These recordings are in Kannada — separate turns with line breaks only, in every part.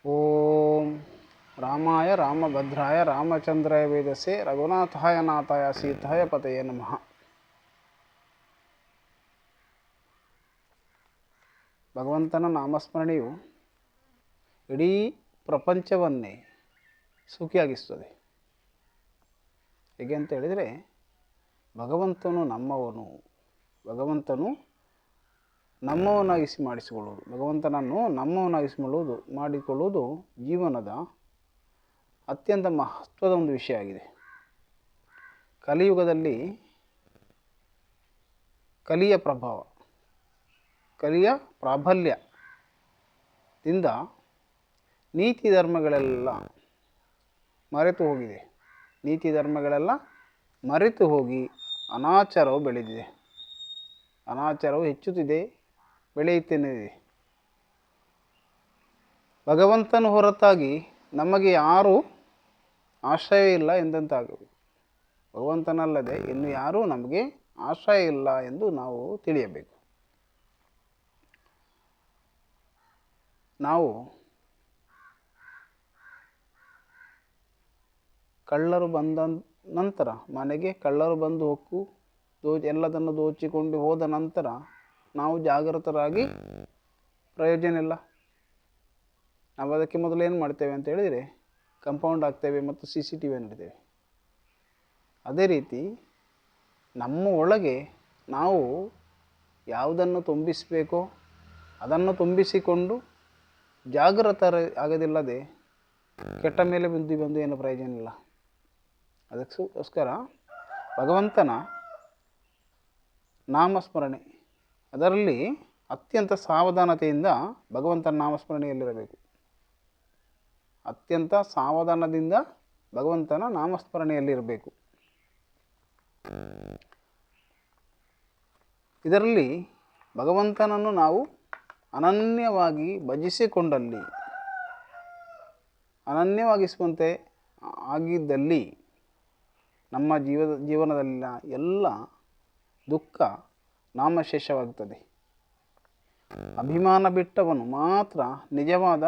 ಓಂ ರಾಮಾಯ ರಾಮಭದ್ರಾಯ ರಾಮಚಂದ್ರಾಯ ವೇದಸೆ ರಘುನಾಥಾಯ ನಾಥಾಯ ಸೀತಾಯ ಪತಯೇ ನಮಃ. ಭಗವಂತನ ನಾಮಸ್ಮರಣೆಯು ಇಡೀ ಪ್ರಪಂಚವನ್ನೇ ಸುಖಿಯಾಗಿಸ್ತದೆ. ಹೇಗೆ ಅಂತ ಹೇಳಿದರೆ, ಭಗವಂತನು ನಮ್ಮವನಾಗಿಸಿ ಮಾಡಿಸಿಕೊಳ್ಳುವುದು, ಭಗವಂತನನ್ನು ಮಾಡಿಕೊಳ್ಳುವುದು ಜೀವನದ ಅತ್ಯಂತ ಮಹತ್ವದ ಒಂದು ವಿಷಯ ಆಗಿದೆ. ಕಲಿಯುಗದಲ್ಲಿ ಕಲಿಯ ಪ್ರಾಬಲ್ಯದಿಂದ ನೀತಿ ಧರ್ಮಗಳೆಲ್ಲ ಮರೆತು ಹೋಗಿ ಅನಾಚಾರವು ಬೆಳೆದಿದೆ. ಅನಾಚಾರವು ಹೆಚ್ಚುತ್ತಿದೆ, ಬೆಳೆಯುತ್ತೇನೆ. ಭಗವಂತನ ಹೊರತಾಗಿ ನಮಗೆ ಯಾರೂ ಆಶ್ರಯ ಇಲ್ಲ ಎಂದಂತಾಗಬೇಕು. ಭಗವಂತನಲ್ಲದೆ ಇನ್ನು ಯಾರೂ ನಮಗೆ ಆಶ್ರಯ ಇಲ್ಲ ಎಂದು ನಾವು ತಿಳಿಯಬೇಕು. ನಾವು ಕಳ್ಳರು ಬಂದ ನಂತರ, ಮನೆಗೆ ಕಳ್ಳರು ಬಂದು ಎಲ್ಲದನ್ನು ದೋಚಿಕೊಂಡು ಹೋದ ನಂತರ ನಾವು ಜಾಗೃತರಾಗಿ ಪ್ರಯೋಜನ ಇಲ್ಲ. ನಾವು ಅದಕ್ಕೆ ಮೊದಲು ಏನು ಮಾಡ್ತೇವೆ ಅಂತ ಹೇಳಿದರೆ, ಕಂಪೌಂಡ್ ಹಾಕ್ತೇವೆ ಮತ್ತು CCTV ನೋಡ್ತೇವೆ. ಅದೇ ರೀತಿ ನಮ್ಮ ಒಳಗೆ ನಾವು ಯಾವುದನ್ನು ತುಂಬಿಸಬೇಕೋ ಅದನ್ನು ತುಂಬಿಸಿಕೊಂಡು ಆಗದಿಲ್ಲದೆ ಕೆಟ್ಟ ಮೇಲೆ ಬಂದು ಏನು ಪ್ರಯೋಜನ ಇಲ್ಲ. ಅದಕ್ಕೋಸ್ಕರ ಭಗವಂತನ ನಾಮಸ್ಮರಣೆ, ಅದರಲ್ಲಿ ಅತ್ಯಂತ ಸಾವಧಾನತೆಯಿಂದ ಭಗವಂತನ ನಾಮಸ್ಮರಣೆಯಲ್ಲಿರಬೇಕು. ಅತ್ಯಂತ ಸಾವಧಾನದಿಂದ ಭಗವಂತನ ನಾಮಸ್ಮರಣೆಯಲ್ಲಿರಬೇಕು. ಇದರಲ್ಲಿ ಭಗವಂತನನ್ನು ನಾವು ಅನನ್ಯವಾಗಿ ಭಜಿಸಿಕೊಂಡಲ್ಲಿ, ಅನನ್ಯವಾಗಿಸುವಂತೆ ಆಗಿದ್ದಲ್ಲಿ ನಮ್ಮ ಜೀವನದಲ್ಲಿನ ಎಲ್ಲ ದುಃಖ ನಾಮಶೇಷವಾಗುತ್ತದೆ. ಅಭಿಮಾನ ಬಿಟ್ಟವನು ಮಾತ್ರ ನಿಜವಾದ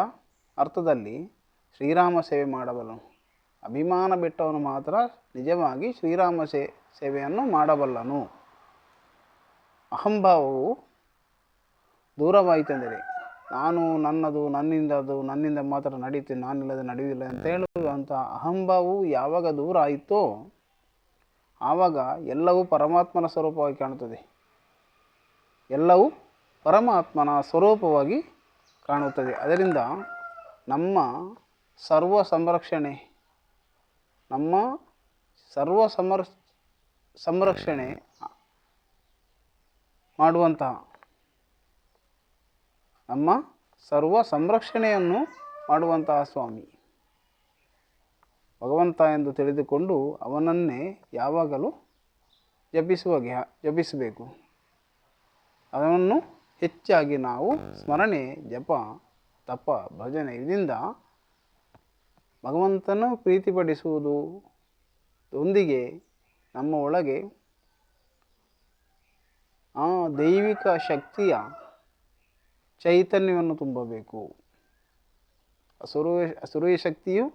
ಅರ್ಥದಲ್ಲಿ ಶ್ರೀರಾಮ ಸೇವೆ ಮಾಡಬಲ್ಲನು. ಅಭಿಮಾನ ಬಿಟ್ಟವನು ಮಾತ್ರ ನಿಜವಾಗಿ ಶ್ರೀರಾಮ ಸೇವೆಯನ್ನು ಮಾಡಬಲ್ಲನು. ಅಹಂಭಾವವು ದೂರವಾಯಿತೆಂದರೆ, ನಾನು ನನ್ನದು, ನನ್ನಿಂದ ಮಾತ್ರ ನಡೀತೀನಿ, ನಾನಿಲ್ಲದೆ ನಡೆಯುವುದಿಲ್ಲ ಅಂತ ಹೇಳುವಂಥ ಅಹಂಭಾವವು ಯಾವಾಗ ದೂರ ಆಯಿತೋ ಆವಾಗ ಎಲ್ಲವೂ ಪರಮಾತ್ಮನ ಸ್ವರೂಪವಾಗಿ ಕಾಣುತ್ತದೆ. ಎಲ್ಲವೂ ಪರಮಾತ್ಮನ ಸ್ವರೂಪವಾಗಿ ಕಾಣುತ್ತದೆ. ಅದರಿಂದ ನಮ್ಮ ಸರ್ವ ಸಂರಕ್ಷಣೆ ಮಾಡುವಂತಹ, ನಮ್ಮ ಸರ್ವ ಸಂರಕ್ಷಣೆಯನ್ನು ಮಾಡುವಂತಹ ಸ್ವಾಮಿ ಭಗವಂತ ಎಂದು ತಿಳಿದುಕೊಂಡು ಅವನನ್ನೇ ಯಾವಾಗಲೂ ಜಪಿಸಬೇಕು. ಅದನ್ನು ಹೆಚ್ಚಾಗಿ ನಾವು ಸ್ಮರಣೆ, ಜಪ, ತಪ, ಭಜನೆ ಇದರಿಂದ ಭಗವಂತನು ಪ್ರೀತಿಪಡಿಸುವುದು ಒಂದಿಗೆ ನಮ್ಮ ಒಳಗೆ ಆ ದೈವಿಕ ಶಕ್ತಿಯ ಚೈತನ್ಯವನ್ನು ತುಂಬಬೇಕು. ಅಸುರೀಯ ಶಕ್ತಿಯು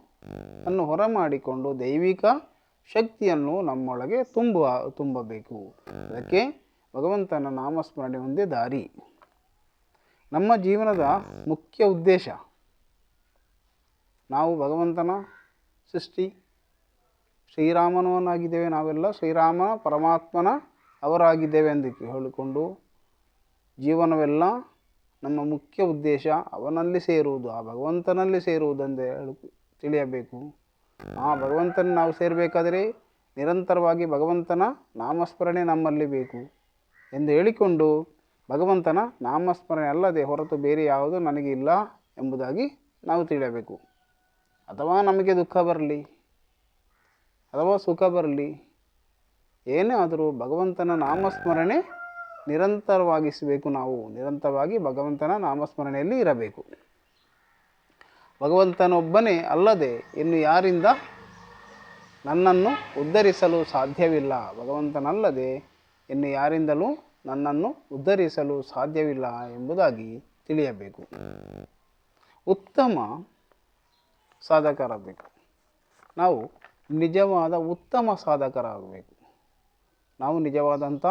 ಅನ್ನು ಹೊರಮಾಡಿಕೊಂಡು ದೈವಿಕ ಶಕ್ತಿಯನ್ನು ನಮ್ಮೊಳಗೆ ತುಂಬಬೇಕು. ಅದಕ್ಕೆ ಭಗವಂತನ ನಾಮಸ್ಮರಣೆ ಒಂದೇ ದಾರಿ. ನಮ್ಮ ಜೀವನದ ಮುಖ್ಯ ಉದ್ದೇಶ, ನಾವು ಭಗವಂತನ ಸೃಷ್ಟಿ, ಶ್ರೀರಾಮನವನಾಗಿದ್ದೇವೆ, ನಾವೆಲ್ಲ ಶ್ರೀರಾಮ ಪರಮಾತ್ಮನ ಅವರಾಗಿದ್ದೇವೆ ಎಂದು ಹೇಳಿಕೊಂಡು ಜೀವನವೆಲ್ಲ ನಮ್ಮ ಮುಖ್ಯ ಉದ್ದೇಶ ಅವನಲ್ಲಿ ಸೇರುವುದು, ಆ ಭಗವಂತನಲ್ಲಿ ಸೇರುವುದೆಂದೇ ತಿಳಿಯಬೇಕು. ಆ ಭಗವಂತನ ನಾವು ಸೇರಬೇಕಾದರೆ ನಿರಂತರವಾಗಿ ಭಗವಂತನ ನಾಮಸ್ಮರಣೆ ನಮ್ಮಲ್ಲಿ ಬೇಕು ಎಂದು ಹೇಳಿಕೊಂಡು ಭಗವಂತನ ನಾಮಸ್ಮರಣೆ ಅಲ್ಲದೆ ಹೊರತು ಬೇರೆ ಯಾವುದು ನನಗೆ ಇಲ್ಲ ಎಂಬುದಾಗಿ ನಾವು ತಿಳಿಯಬೇಕು. ಅಥವಾ ನಮಗೆ ದುಃಖ ಬರಲಿ ಅಥವಾ ಸುಖ ಬರಲಿ, ಏನೇ ಆದರೂ ಭಗವಂತನ ನಾಮಸ್ಮರಣೆ ನಿರಂತರವಾಗಿಸಬೇಕು. ನಾವು ನಿರಂತರವಾಗಿ ಭಗವಂತನ ನಾಮಸ್ಮರಣೆಯಲ್ಲಿ ಇರಬೇಕು. ಭಗವಂತನೊಬ್ಬನೇ ಅಲ್ಲದೆ ಇನ್ನು ಯಾರಿಂದ ನನ್ನನ್ನು ಉದ್ಧರಿಸಲು ಸಾಧ್ಯವಿಲ್ಲ. ಭಗವಂತನಲ್ಲದೆ ಇನ್ನು ಯಾರಿಂದಲೂ ನನ್ನನ್ನು ಉದ್ಧರಿಸಲು ಸಾಧ್ಯವಿಲ್ಲ ಎಂಬುದಾಗಿ ತಿಳಿಯಬೇಕು. ಉತ್ತಮ ಸಾಧಕರಾಗಬೇಕು. ನಾವು ನಿಜವಾದ ಉತ್ತಮ ಸಾಧಕರಾಗಬೇಕು. ನಾವು ನಿಜವಾದಂಥ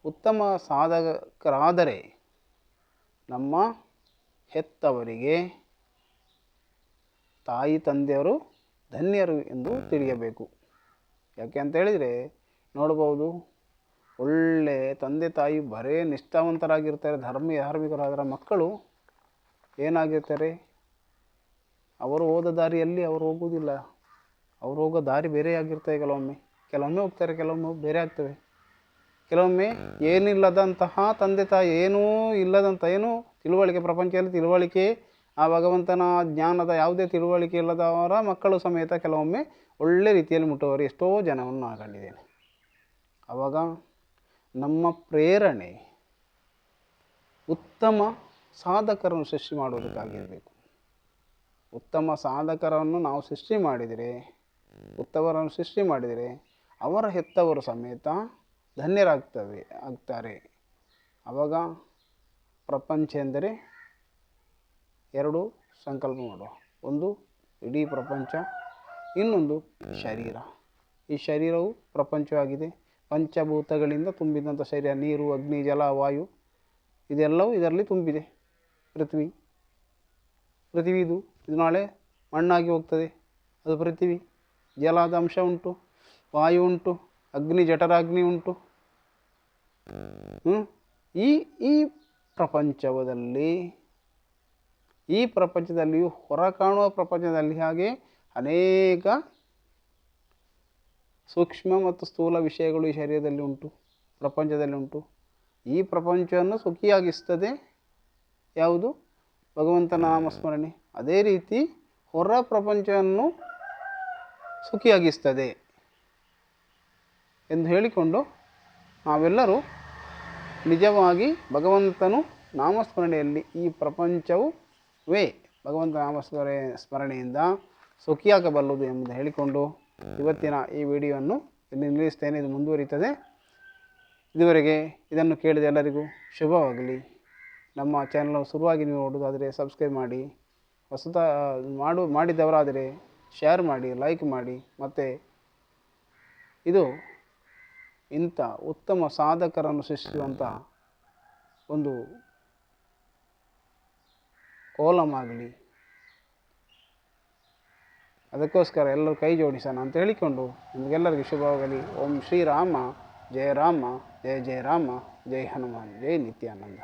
ಉತ್ತಮ ಸಾಧಕರಾದರೆ ನಮ್ಮ ಹೆತ್ತವರಿಗೆ ತಾಯಿ ತಂದೆಯರು ಧನ್ಯರು ಎಂದು ತಿಳಿಯಬೇಕು. ಯಾಕೆ ಅಂತ ಹೇಳಿದರೆ ನೋಡ್ಬೋದು, ಒಳ್ಳೆ ತಂದೆ ತಾಯಿ ಬರೇ ನಿಷ್ಠಾವಂತರಾಗಿರ್ತಾರೆ, ಧಾರ್ಮಿಕರಾದರ ಮಕ್ಕಳು ಏನಾಗಿರ್ತಾರೆ, ಅವರು ಹೋದ ದಾರಿಯಲ್ಲಿ ಅವರು ಹೋಗುವುದಿಲ್ಲ. ಅವರು ಹೋಗೋ ದಾರಿ ಬೇರೆ ಆಗಿರ್ತವೆ. ಕೆಲವೊಮ್ಮೆ ಹೋಗ್ತಾರೆ, ಕೆಲವೊಮ್ಮೆ ಬೇರೆ ಆಗ್ತವೆ. ಕೆಲವೊಮ್ಮೆ ಏನಿಲ್ಲದಂತಹ ತಂದೆ ತಾಯಿ, ಏನೂ ಇಲ್ಲದಂಥ, ಏನೂ ತಿಳುವಳಿಕೆ, ಪ್ರಪಂಚದಲ್ಲಿ ತಿಳುವಳಿಕೆ, ಆ ಭಗವಂತನ ಜ್ಞಾನದ ಯಾವುದೇ ತಿಳುವಳಿಕೆ ಇಲ್ಲದವರ ಮಕ್ಕಳು ಸಮೇತ ಕೆಲವೊಮ್ಮೆ ಒಳ್ಳೆ ರೀತಿಯಲ್ಲಿ ಮುಟ್ಟುವವರು ಎಷ್ಟೋ ಜನವನ್ನು ನಾನು ಕಂಡಿದ್ದೇನೆ. ಆವಾಗ ನಮ್ಮ ಪ್ರೇರಣೆ ಉತ್ತಮ ಸಾಧಕರನ್ನು ಸೃಷ್ಟಿ ಮಾಡುವುದಕ್ಕಾಗಿರಬೇಕು. ಉತ್ತಮ ಸಾಧಕರನ್ನು ನಾವು ಸೃಷ್ಟಿ ಮಾಡಿದರೆ ಅವರ ಹೆತ್ತವರು ಸಮೇತ ಆಗ್ತಾರೆ. ಆವಾಗ ಪ್ರಪಂಚ ಎಂದರೆ ಎರಡು ಸಂಕಲ್ಪ ಮಾಡುವ, ಒಂದು ಇಡೀ ಪ್ರಪಂಚ, ಇನ್ನೊಂದು ಶರೀರ. ಈ ಶರೀರವು ಪ್ರಪಂಚವಾಗಿದೆ. ಪಂಚಭೂತಗಳಿಂದ ತುಂಬಿದಂಥ ಶರೀರ, ನೀರು, ಅಗ್ನಿ, ಜಲ, ವಾಯು ಇದೆಲ್ಲವೂ ಇದರಲ್ಲಿ ತುಂಬಿದೆ. ಪೃಥ್ವಿ ಇದು ನಾಳೆ ಮಣ್ಣಾಗಿ ಹೋಗ್ತದೆ, ಅದು ಪೃಥ್ವಿ. ಜಲದ ಅಂಶ ಉಂಟು, ವಾಯು ಉಂಟು, ಅಗ್ನಿ, ಜಠರಾಗ್ನಿ ಉಂಟು. ಈ ಪ್ರಪಂಚದಲ್ಲಿಯೂ ಹೊರ ಕಾಣುವ ಪ್ರಪಂಚದಲ್ಲಿ ಹಾಗೆ ಅನೇಕ ಸೂಕ್ಷ್ಮ ಮತ್ತು ಸ್ಥೂಲ ವಿಷಯಗಳು ಈ ಶರೀರದಲ್ಲಿ ಉಂಟು, ಪ್ರಪಂಚದಲ್ಲಿ ಉಂಟು. ಈ ಪ್ರಪಂಚವನ್ನು ಸುಖಿಯಾಗಿಸ್ತದೆ ಯಾವುದು? ಭಗವಂತನ ನಾಮಸ್ಮರಣೆ. ಅದೇ ರೀತಿ ಹೊರ ಪ್ರಪಂಚವನ್ನು ಸುಖಿಯಾಗಿಸ್ತದೆ ಎಂದು ಹೇಳಿಕೊಂಡು ನಾವೆಲ್ಲರೂ ನಿಜವಾಗಿ ಭಗವಂತನು ನಾಮಸ್ಮರಣೆಯಲ್ಲಿ ಈ ಪ್ರಪಂಚವೇ ಭಗವಂತ ಸ್ಮರಣೆಯಿಂದ ಸುಖಿಯಾಗಬಲ್ಲದು ಎಂಬುದು ಹೇಳಿಕೊಂಡು ಇವತ್ತಿನ ಈ ವಿಡಿಯೋವನ್ನು ಇಲ್ಲಿ ನಿಲ್ಲಿಸ್ತೇನೆ. ಇದು ಮುಂದುವರಿಯುತ್ತದೆ. ಇದುವರೆಗೆ ಇದನ್ನು ಕೇಳಿದ ಎಲ್ಲರಿಗೂ ಶುಭವಾಗಲಿ. ನಮ್ಮ ಚಾನಲ್ ಶುರುವಾಗಿ ನೀವು ನೋಡೋದಾದರೆ ಸಬ್ಸ್ಕ್ರೈಬ್ ಮಾಡಿ, ಮಾಡಿದ್ದವರಾದರೆ ಶೇರ್ ಮಾಡಿ, ಲೈಕ್ ಮಾಡಿ. ಮತ್ತು ಇದು ಇಂಥ ಉತ್ತಮ ಸಾಧಕರನ್ನು ಸೃಷ್ಟಿಸುವಂಥ ಒಂದು ಕೋಲಮಾಗಲಿ. ಅದಕ್ಕೋಸ್ಕರ ಎಲ್ಲರೂ ಕೈ ಜೋಡಿಸೋಣ ಅಂತ ಹೇಳಿಕೊಂಡು ನಿಮಗೆಲ್ಲರಿಗೂ ಶುಭವಾಗಲಿ. ಓಂ ಶ್ರೀರಾಮ ಜಯ ರಾಮ, ಜಯ ಜಯ ರಾಮ, ಜಯ ಹನುಮಾನ್, ಜಯ ನಿತ್ಯಾನಂದ.